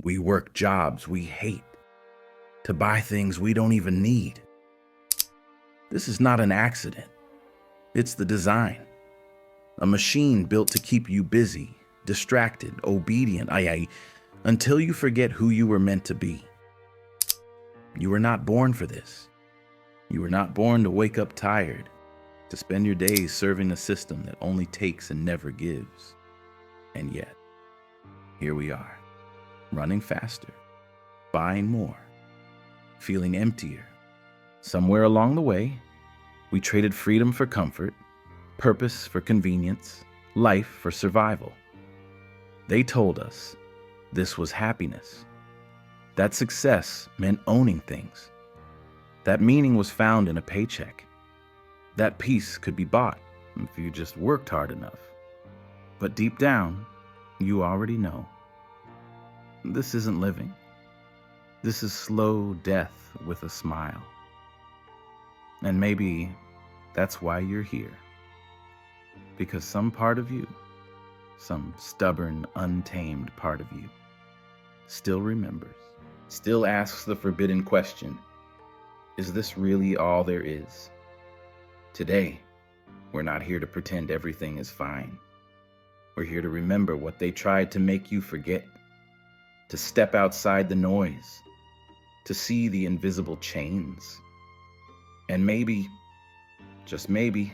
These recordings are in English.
We work jobs we hate to buy things we don't even need. This is not an accident. It's the design. A machine built to keep you busy, distracted, obedient, until you forget who you were meant to be. You were not born for this. You were not born to wake up tired, to spend your days serving a system that only takes and never gives. And yet, here we are, running faster, buying more, feeling emptier. Somewhere along the way, we traded freedom for comfort, purpose for convenience, life for survival. They told us this was happiness, that success meant owning things, that meaning was found in a paycheck, that peace could be bought if you just worked hard enough. But deep down, you already know, this isn't living. This is slow death with a smile. And maybe that's why you're here. Because some part of you, some stubborn, untamed part of you, still remembers, still asks the forbidden question, is this really all there is? Today, we're not here to pretend everything is fine. We're here to remember what they tried to make you forget, to step outside the noise, to see the invisible chains, and maybe, just maybe,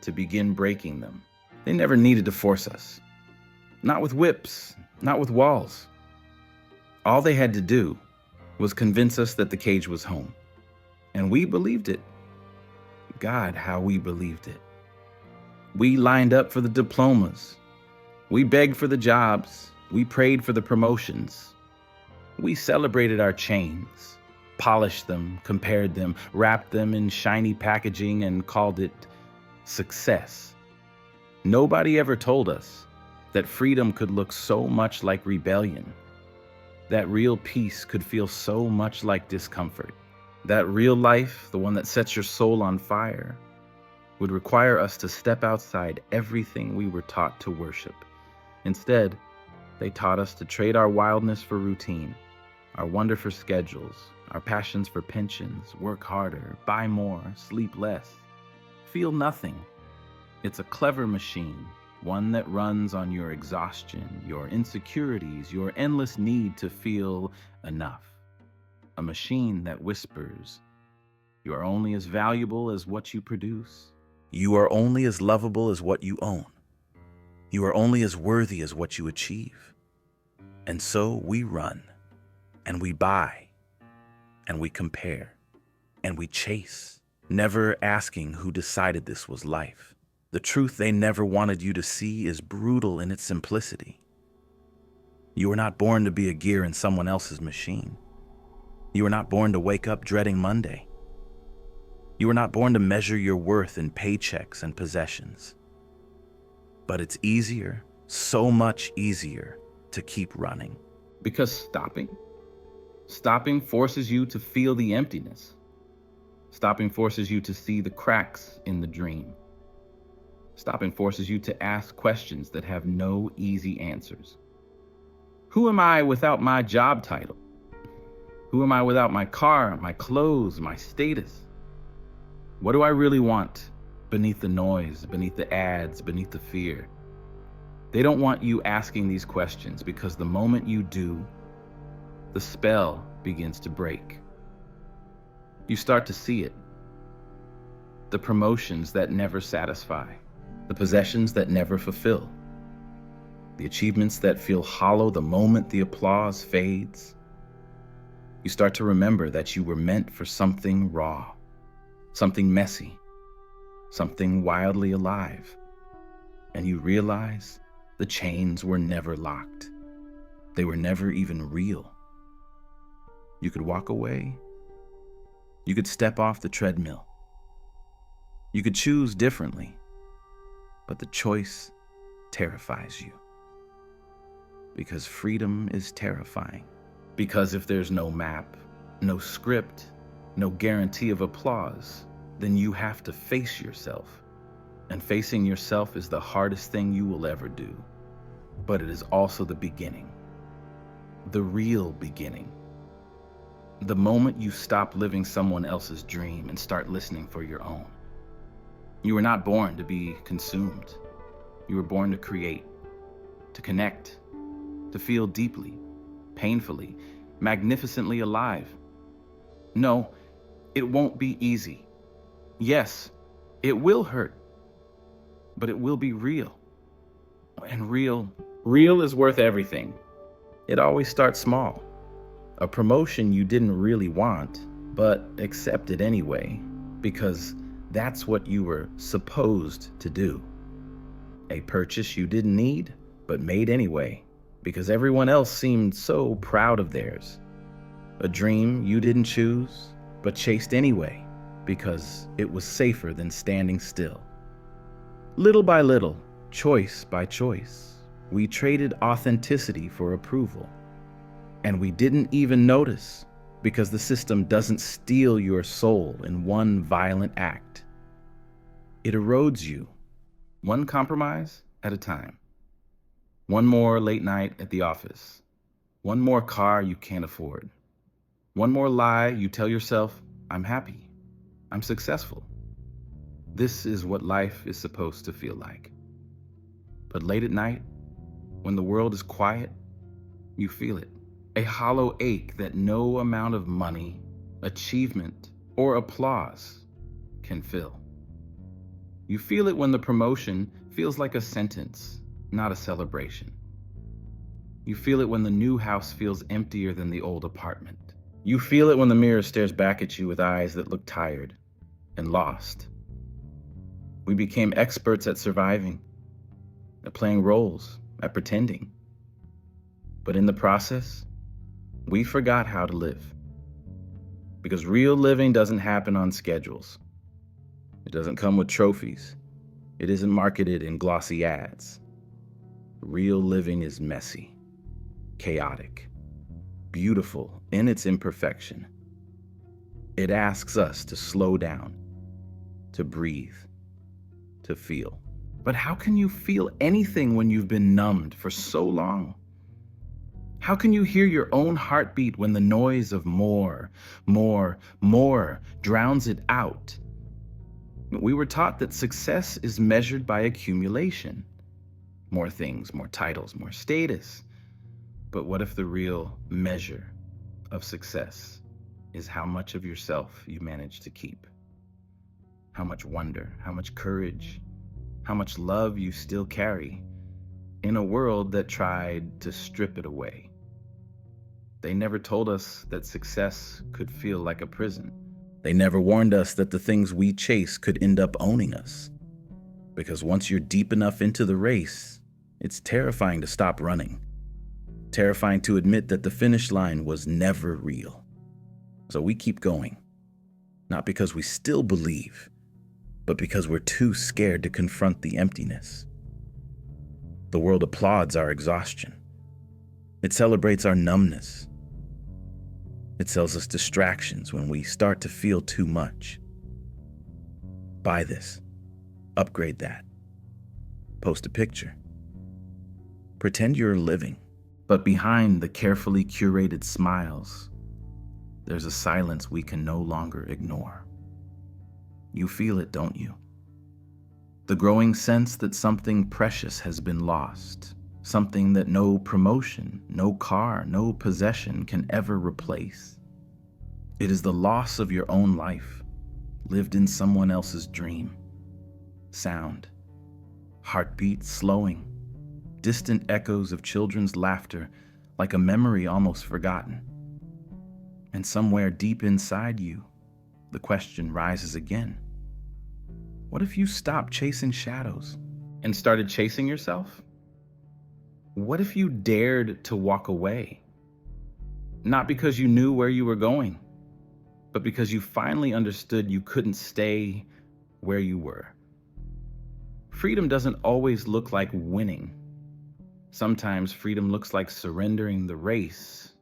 to begin breaking them. They never needed to force us. Not with whips, not with walls. All they had to do was convince us that the cage was home. And we believed it. God, how we believed it. We lined up for the diplomas. We begged for the jobs. We prayed for the promotions. We celebrated our chains, polished them, compared them, wrapped them in shiny packaging, and called it success. Nobody ever told us that freedom could look so much like rebellion, that real peace could feel so much like discomfort, that real life, the one that sets your soul on fire, would require us to step outside everything we were taught to worship. Instead, they taught us to trade our wildness for routine, our wonder for schedules, our passions for pensions, work harder, buy more, sleep less, feel nothing. It's a clever machine, one that runs on your exhaustion, your insecurities, your endless need to feel enough. A machine that whispers, you are only as valuable as what you produce. You are only as lovable as what you own. You are only as worthy as what you achieve. And so we run, and we buy, and we compare, and we chase, never asking who decided this was life. The truth they never wanted you to see is brutal in its simplicity. You were not born to be a gear in someone else's machine. You were not born to wake up dreading Monday. You were not born to measure your worth in paychecks and possessions. But it's easier, so much easier, to keep running. Because stopping forces you to feel the emptiness. Stopping forces you to see the cracks in the dream. Stopping forces you to ask questions that have no easy answers. Who am I without my job title? Who am I without my car, my clothes, my status? What do I really want beneath the noise, beneath the ads, beneath the fear? They don't want you asking these questions because the moment you do, the spell begins to break. You start to see it. The promotions that never satisfy, the possessions that never fulfill, the achievements that feel hollow the moment the applause fades. You start to remember that you were meant for something raw, something messy, something wildly alive. And you realize the chains were never locked. They were never even real. You could walk away. You could step off the treadmill. You could choose differently, but the choice terrifies you. Because freedom is terrifying. Because if there's no map, no script, no guarantee of applause, then you have to face yourself. And facing yourself is the hardest thing you will ever do. But it is also the beginning. the real beginning. The moment you stop living someone else's dream and start listening for your own. You were not born to be consumed. You were born to create, to connect, to feel deeply, painfully, magnificently alive. No, it won't be easy. Yes, it will hurt, but it will be real. And real is worth everything. It always starts small. A promotion you didn't really want, but accepted anyway, because that's what you were supposed to do. A purchase you didn't need, but made anyway, because everyone else seemed so proud of theirs. A dream you didn't choose, but chased anyway, because it was safer than standing still. Little by little, choice by choice, we traded authenticity for approval. And we didn't even notice, because the system doesn't steal your soul in one violent act. It erodes you, one compromise at a time. One more late night at the office. One more car you can't afford. One more lie you tell yourself, I'm happy, I'm successful. This is what life is supposed to feel like. But late at night, when the world is quiet, you feel it. A hollow ache that no amount of money, achievement, or applause can fill. You feel it when the promotion feels like a sentence, not a celebration. You feel it when the new house feels emptier than the old apartment. You feel it when the mirror stares back at you with eyes that look tired and lost. We became experts at surviving, at playing roles, at pretending. But in the process, we forgot how to live. Because real living doesn't happen on schedules. It doesn't come with trophies. It isn't marketed in glossy ads. Real living is messy, chaotic, beautiful in its imperfection. It asks us to slow down, to breathe, to feel. But how can you feel anything when you've been numbed for so long? How can you hear your own heartbeat when the noise of more drowns it out? We were taught that success is measured by accumulation. More things, more titles, more status. But what if the real measure of success is how much of yourself you manage to keep? How much wonder, how much courage, how much love you still carry in a world that tried to strip it away? They never told us that success could feel like a prison. They never warned us that the things we chase could end up owning us. Because once you're deep enough into the race, it's terrifying to stop running. Terrifying to admit that the finish line was never real. So we keep going. Not because we still believe, but because we're too scared to confront the emptiness. The world applauds our exhaustion. It celebrates our numbness. It sells us distractions when we start to feel too much. Buy this. Upgrade that. Post a picture. Pretend you're living. But behind the carefully curated smiles, there's a silence we can no longer ignore. You feel it, don't you? The growing sense that something precious has been lost. Something that no promotion, no car, no possession can ever replace. It is the loss of your own life, lived in someone else's dream. Sound, heartbeat slowing, distant echoes of children's laughter, like a memory almost forgotten. And somewhere deep inside you, the question rises again. What if you stopped chasing shadows and started chasing yourself? What if you dared to walk away? Not because you knew where you were going, but because you finally understood you couldn't stay where you were. Freedom doesn't always look like winning. Sometimes freedom looks like surrendering the race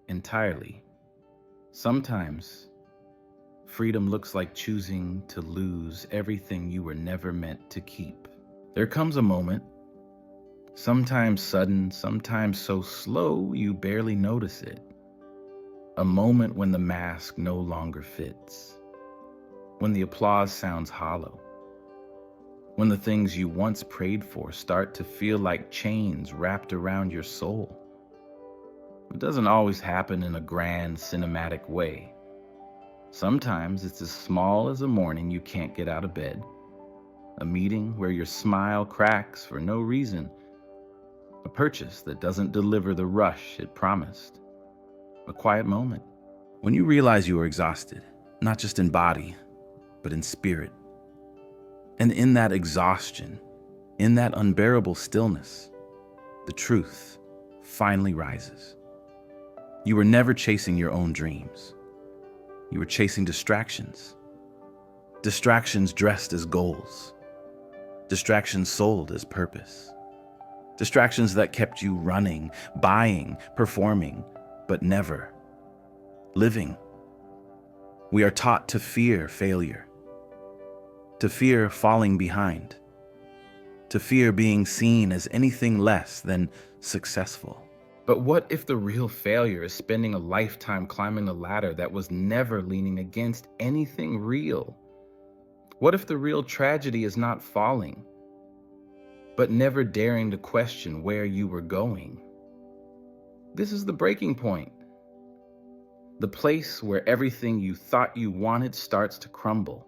entirely. Sometimes freedom looks like choosing to lose everything you were never meant to keep. There comes a moment, Sometimes sudden, sometimes so slow you barely notice it. A moment when the mask no longer fits, when the applause sounds hollow, when the things you once prayed for start to feel like chains wrapped around your soul. It doesn't always happen in a grand cinematic way. Sometimes it's as small as a morning you can't get out of bed, a meeting where your smile cracks for no reason, a purchase that doesn't deliver the rush it promised, a quiet moment when you realize you are exhausted, not just in body, but in spirit. And in that exhaustion, in that unbearable stillness, the truth finally rises. You were never chasing your own dreams. You were chasing distractions. Distractions dressed as goals. Distractions sold as purpose. Distractions that kept you running, buying, performing, but never living. We are taught to fear failure, to fear falling behind, to fear being seen as anything less than successful. But what if the real failure is spending a lifetime climbing a ladder that was never leaning against anything real? What if the real tragedy is not falling, but never daring to question where you were going? This is the breaking point. The place where everything you thought you wanted starts to crumble.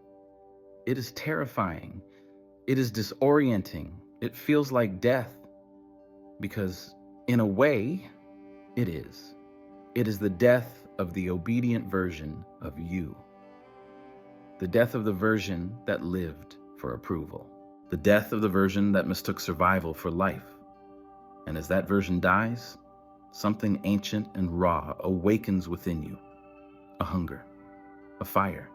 It is terrifying. It is disorienting. It feels like death. Because, in a way, it is. It is the death of the obedient version of you. The death of the version that lived for approval. The death of the version that mistook survival for life. And as that version dies, something ancient and raw awakens within you. A hunger, a fire.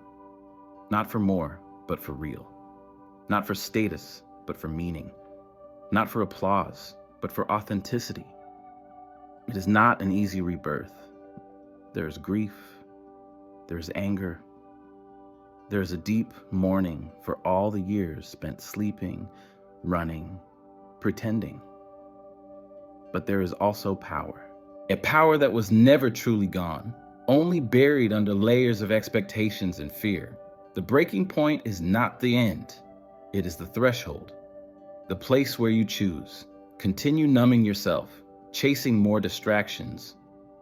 Not for more, but for real. Not for status, but for meaning. Not for applause, but for authenticity. It is not an easy rebirth. There is grief. There is anger. There is a deep mourning for all the years spent sleeping, running, pretending. But there is also power. A power that was never truly gone, only buried under layers of expectations and fear. The breaking point is not the end. It is the threshold. The place where you choose. Continue numbing yourself, chasing more distractions,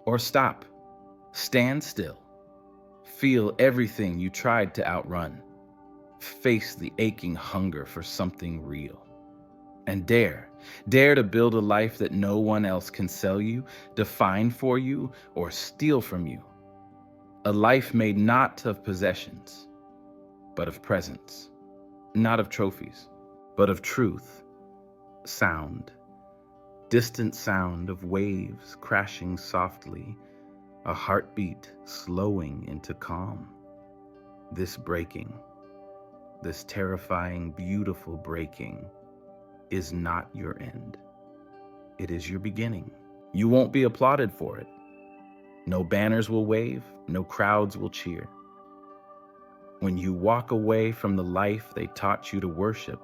or stop. Stand still. Feel everything you tried to outrun. Face the aching hunger for something real. And dare to build a life that no one else can sell you, define for you, or steal from you. A life made not of possessions, but of presence. Not of trophies, but of truth. Sound. Distant sound of waves crashing softly, a heartbeat slowing into calm. This breaking, this terrifying, beautiful breaking, is not your end. It is your beginning. You won't be applauded for it. No banners will wave, no crowds will cheer. When you walk away from the life they taught you to worship,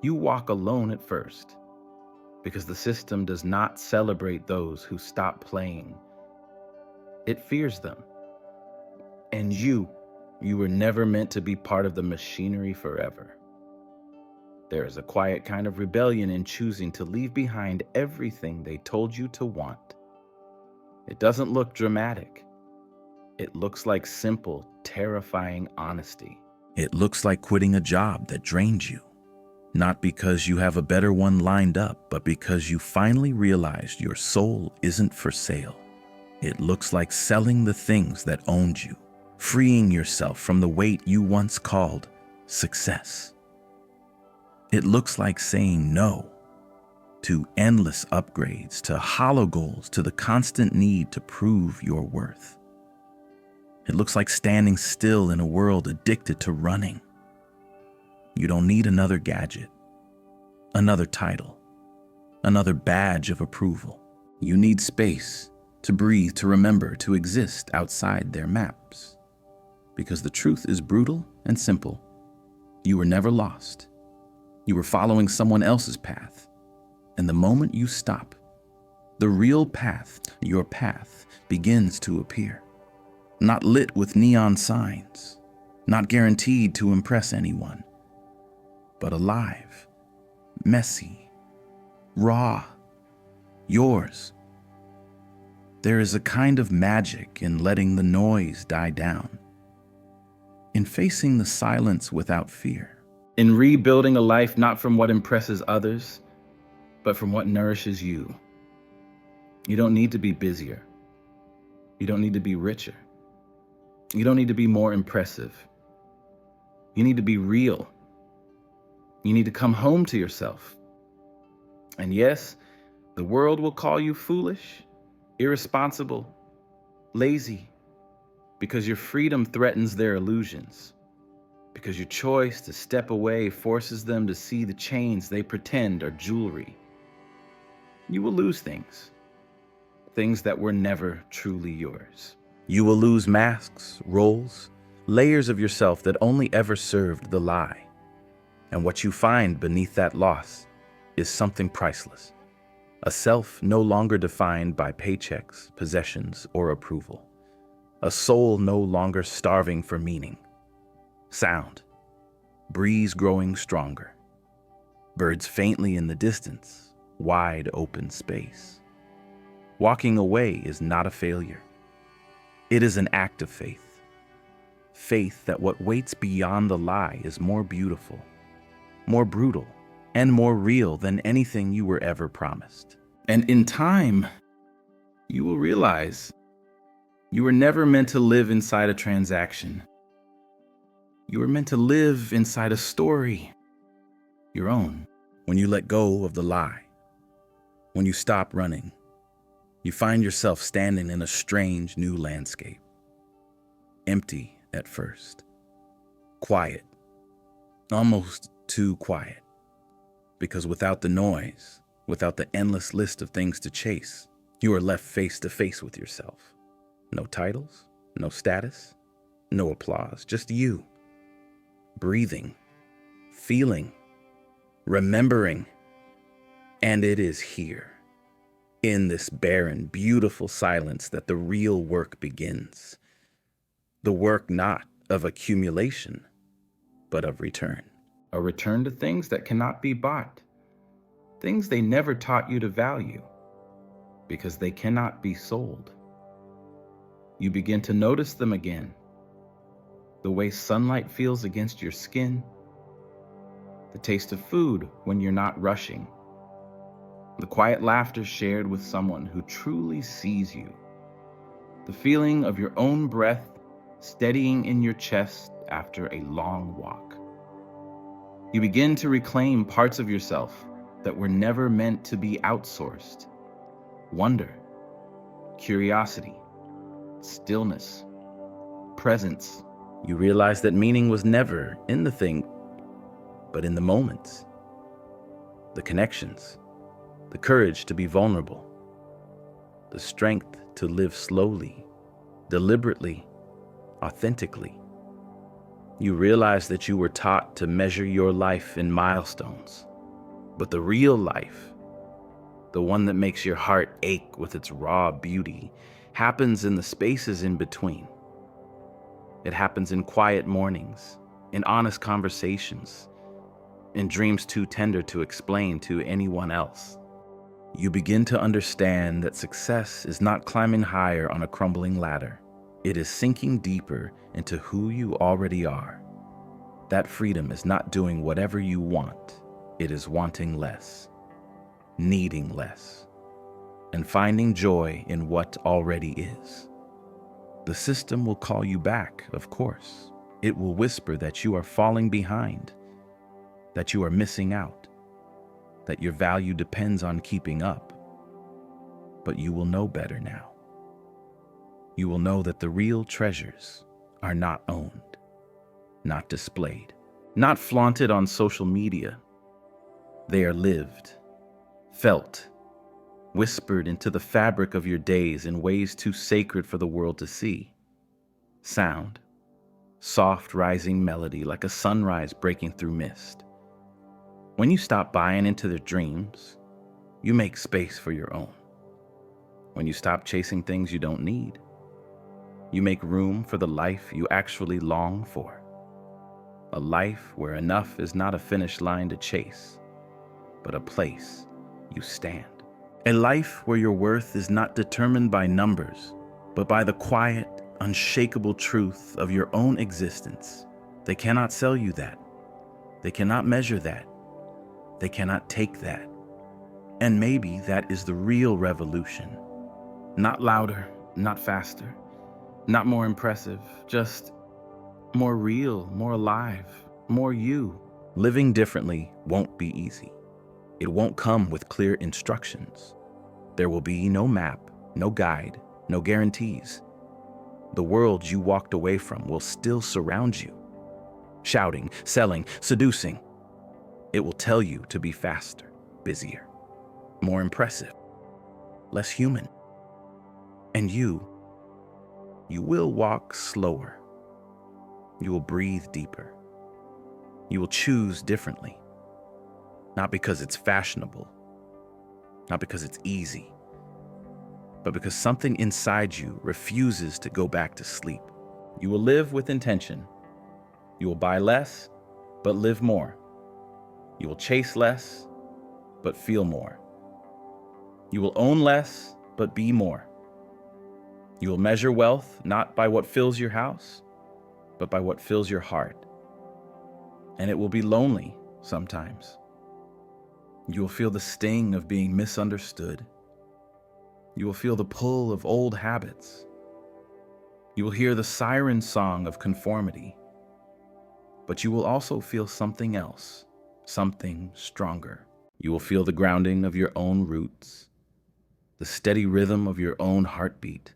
you walk alone at first, because the system does not celebrate those who stop playing. It fears them. And you were never meant to be part of the machinery forever. There is a quiet kind of rebellion in choosing to leave behind everything they told you to want. It doesn't look dramatic. It looks like simple, terrifying honesty. It looks like quitting a job that drains you. Not because you have a better one lined up, but because you finally realized your soul isn't for sale. It looks like selling the things that owned you, freeing yourself from the weight you once called success. It looks like saying no to endless upgrades, to hollow goals, to the constant need to prove your worth. It looks like standing still in a world addicted to running. You don't need another gadget, another title, another badge of approval. You need space to breathe, to remember, to exist outside their maps. Because the truth is brutal and simple. You were never lost. You were following someone else's path, And the moment you stop, the real path, your path, begins to appear. Not lit with neon signs, not guaranteed to impress anyone, but alive, messy, raw, yours. There is a kind of magic in letting the noise die down, in facing the silence without fear, in rebuilding a life not from what impresses others, but from what nourishes you. You don't need to be busier. You don't need to be richer. You don't need to be more impressive. You need to be real. You need to come home to yourself. And yes, the world will call you foolish, irresponsible, lazy, because your freedom threatens their illusions, because your choice to step away forces them to see the chains they pretend are jewelry. You will lose things that were never truly yours. You will lose masks, roles, layers of yourself that only ever served the lie. And what you find beneath that loss is something priceless. A self no longer defined by paychecks, possessions, or approval. A soul no longer starving for meaning. Sound. Breeze growing stronger. Birds faintly in the distance. Wide open space. Walking away is not a failure. It is an act of faith. Faith that what waits beyond the lie is more beautiful, more brutal, and more real than anything you were ever promised. And in time, you will realize you were never meant to live inside a transaction. You were meant to live inside a story, your own. When you let go of the lie, when you stop running, you find yourself standing in a strange new landscape. Empty at first. Quiet. Almost too quiet. Because without the noise, without the endless list of things to chase, you are left face to face with yourself. No titles, no status, no applause, just you. Breathing, feeling, remembering. And it is here, in this barren, beautiful silence, that the real work begins. The work not of accumulation, but of return. A return to things that cannot be bought. Things they never taught you to value, because they cannot be sold. You begin to notice them again. The way sunlight feels against your skin. The taste of food when you're not rushing. The quiet laughter shared with someone who truly sees you. The feeling of your own breath steadying in your chest after a long walk. You begin to reclaim parts of yourself that were never meant to be outsourced. Wonder, curiosity, stillness, presence. You realize that meaning was never in the thing, but in the moments, the connections, the courage to be vulnerable, the strength to live slowly, deliberately, authentically. You realize that you were taught to measure your life in milestones, but the real life, the one that makes your heart ache with its raw beauty, happens in the spaces in between. It happens in quiet mornings, in honest conversations, in dreams too tender to explain to anyone else. You begin to understand that success is not climbing higher on a crumbling ladder. It is sinking deeper into who you already are. That freedom is not doing whatever you want. It is wanting less, needing less, and finding joy in what already is. The system will call you back, of course. It will whisper that you are falling behind, that you are missing out, that your value depends on keeping up. But you will know better now. You will know that the real treasures are not owned, not displayed, not flaunted on social media. They are lived, felt, whispered into the fabric of your days in ways too sacred for the world to see. Sound, soft rising melody like a sunrise breaking through mist. When you stop buying into their dreams, you make space for your own. When you stop chasing things you don't need, you make room for the life you actually long for. A life where enough is not a finish line to chase, but a place you stand. A life where your worth is not determined by numbers, but by the quiet, unshakable truth of your own existence. They cannot sell you that. They cannot measure that. They cannot take that. And maybe that is the real revolution. Not louder, not faster, not more impressive, just more real, more alive, more you. Living differently won't be easy. It won't come with clear instructions. There will be no map, no guide, no guarantees. The world you walked away from will still surround you, shouting, selling, seducing. It will tell you to be faster, busier, more impressive, less human. And you will walk slower. You will breathe deeper. You will choose differently. Not because it's fashionable, not because it's easy, but because something inside you refuses to go back to sleep. You will live with intention. You will buy less, but live more. You will chase less, but feel more. You will own less, but be more. You will measure wealth not by what fills your house, but by what fills your heart. And it will be lonely sometimes. You will feel the sting of being misunderstood. You will feel the pull of old habits. You will hear the siren song of conformity. But you will also feel something else, something stronger. You will feel the grounding of your own roots, the steady rhythm of your own heartbeat,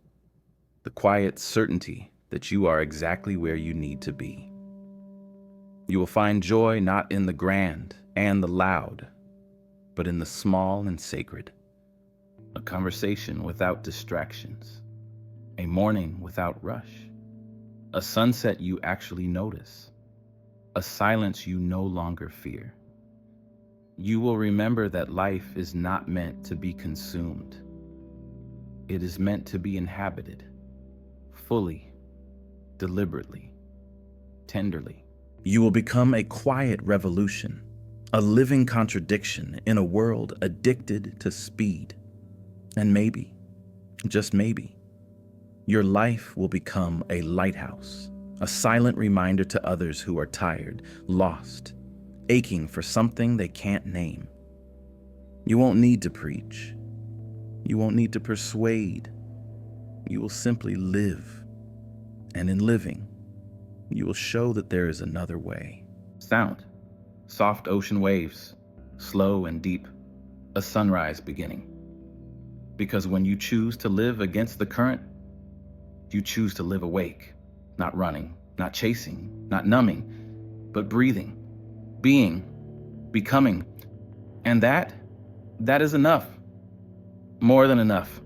the quiet certainty that you are exactly where you need to be. You will find joy not in the grand and the loud, but in the small and sacred. A conversation without distractions, a morning without rush, a sunset you actually notice, a silence you no longer fear. You will remember that life is not meant to be consumed. It is meant to be inhabited, fully, deliberately, tenderly. You will become a quiet revolution, a living contradiction in a world addicted to speed. And maybe, just maybe, your life will become a lighthouse, a silent reminder to others who are tired, lost, aching for something they can't name. You won't need to preach. You won't need to persuade. You will simply live. And in living, you will show that there is another way. Sound, soft ocean waves, slow and deep, a sunrise beginning. Because when you choose to live against the current, you choose to live awake, not running, not chasing, not numbing, but breathing, being, becoming. And that is enough. More than enough.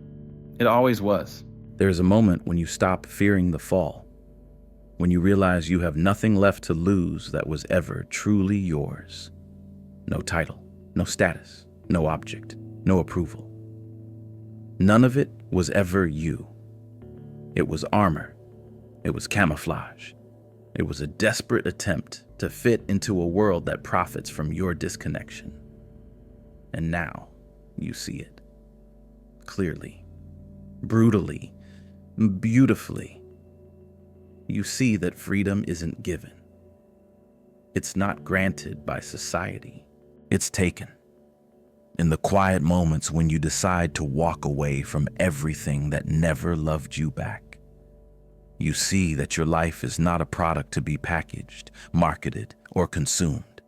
It always was. There's a moment when you stop fearing the fall, when you realize you have nothing left to lose that was ever truly yours. No title, no status, no object, no approval. None of it was ever you. It was armor. It was camouflage. It was a desperate attempt to fit into a world that profits from your disconnection. And now you see it. Clearly, brutally, beautifully. You see that freedom isn't given. It's not granted by society. It's taken. In the quiet moments when you decide to walk away from everything that never loved you back, you see that your life is not a product to be packaged, marketed, or consumed.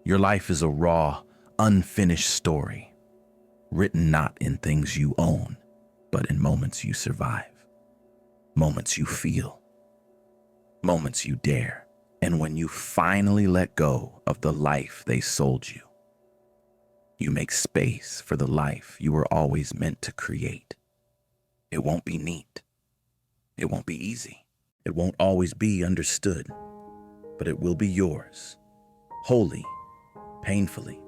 Your life is a raw, unfinished story, written not in things you own, but in moments you survive, moments you feel, moments you dare. And when you finally let go of the life they sold you, you make space for the life you were always meant to create. It won't be neat. It won't be easy. It won't always be understood, but it will be yours, wholly, painfully,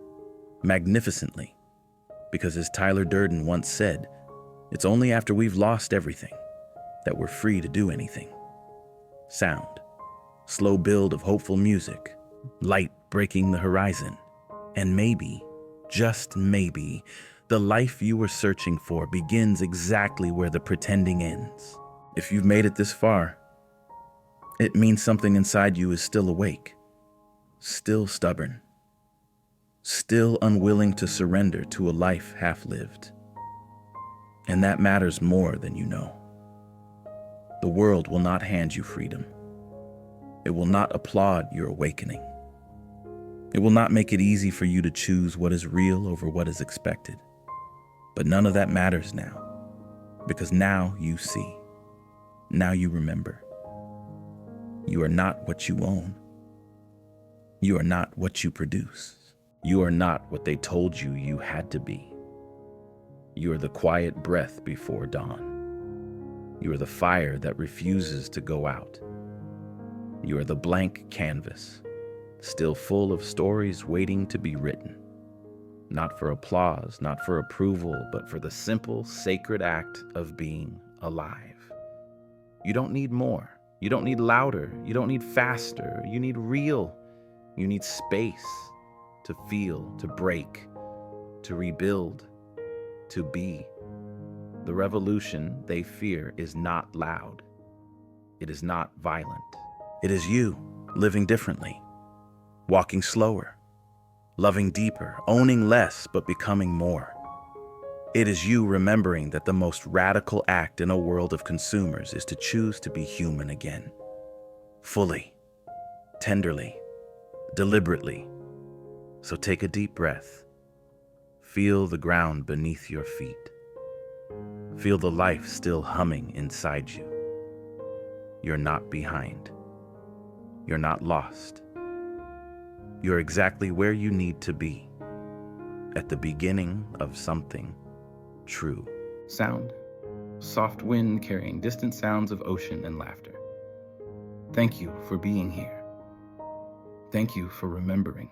magnificently, Because as Tyler Durden once said, it's only after we've lost everything that we're free to do anything. Sound, slow build of hopeful music, light breaking the horizon, and maybe, just maybe, the life you were searching for begins exactly where the pretending ends. If you've made it this far, it means something inside you is still awake, still stubborn, still unwilling to surrender to a life half-lived. And that matters more than you know. The world will not hand you freedom. It will not applaud your awakening. It will not make it easy for you to choose what is real over what is expected. But none of that matters now, because now you see. Now you remember. You are not what you own. You are not what you produce. You are not what they told you you had to be. You are the quiet breath before dawn. You are the fire that refuses to go out. You are the blank canvas, still full of stories waiting to be written. Not for applause, not for approval, but for the simple, sacred act of being alive. You don't need more. You don't need louder. You don't need faster. You need real. You need space to feel, to break, to rebuild, to be. The revolution they fear is not loud. It is not violent. It is you living differently, walking slower, loving deeper, owning less but becoming more. It is you remembering that the most radical act in a world of consumers is to choose to be human again. Fully, tenderly, deliberately. So take a deep breath. Feel the ground beneath your feet. Feel the life still humming inside you. You're not behind. You're not lost. You're exactly where you need to be, at the beginning of something true. Sound, soft wind carrying distant sounds of ocean and laughter. Thank you for being here. Thank you for remembering.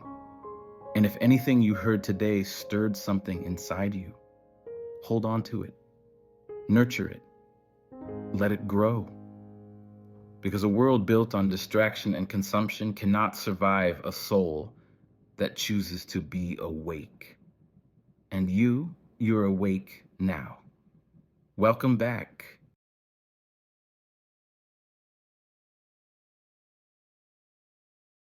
And if anything you heard today stirred something inside you, hold on to it. Nurture it. Let it grow. Because a world built on distraction and consumption cannot survive a soul that chooses to be awake. And you're awake now. Welcome back